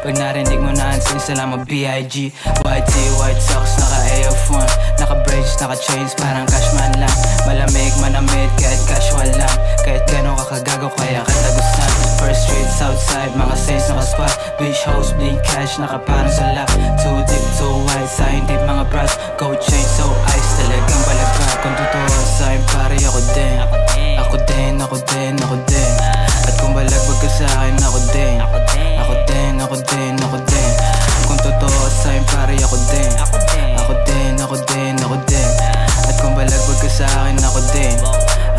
Pag narinig mo na ang sing salamat B.I.G. White tee, white socks, naka AF1, naka braids, naka chains, parang cashman lang. Malamig, manamid, kahit casual lang. Kahit gano'n kakagago, kaya katagusan. First street, southside, mga saints naka-spot. Beach house, blink cash, naka parang sa lap. Too deep, too wide, sa'yo deep mga brass. Gold chain, so ice, talagang balagak. Kung totoo sa'yo, pare ako din. Ako din, ako din, ako din. At kung balagbag ka sa'kin, ako din. Ako din, ako din, ako din. Kung totoo sa'yo, pare ako din. Ako din, ako din, ako din. At kung balagbag ka sa'kin, ako din.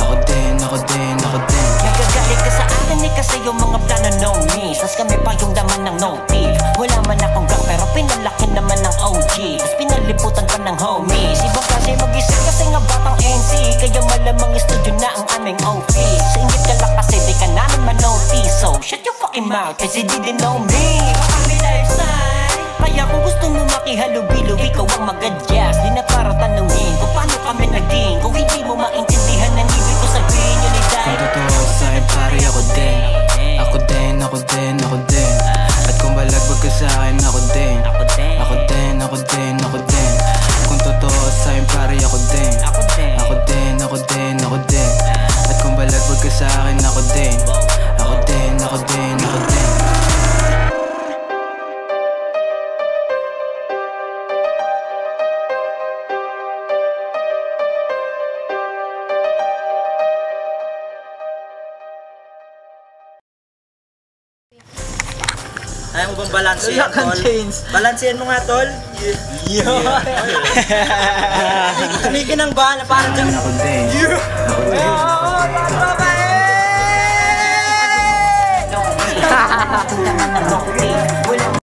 Ako din, ako din, ako din. Nagagalit ka sa akin kasi yung mga plano no me. Sas kami pa yung laman ng notif. Wala man akong gang pero pinalaki naman ng OG. Tapos pinaliputan pa ng homies. Ibang kasi mag-isip kasi nga batang NC. Kaya malamang studio na ang aming office. Sa ingit ka lang kasi di ka namin manotice. So shut your fucking mouth kasi didn't know me. Kami lifestyle. Kaya kung gusto mo makihalubilo, ikaw ang mag-adjust. Di na para tanungin kung paano kami naging. Kung hindi mo maintindihan ang ibig ko sabihin yun ay dahil kung totoo sa'yo, pare ako din. Ako din, ako din, ako din. At kung balagbag ka sa'kin, ako din. Ako din, ako din, ako din. Kung totoo sa'yo, pare ako din. Ako din, ako din, ako din. At kung balagbag ka sa'kin, ako din. Ako din, ako din, ako din. Ayaw mo bang balansehan, tol? Balansehan mo nga, tol. Tumikinang ba na parang dyan? Ako din. Ako din. Wala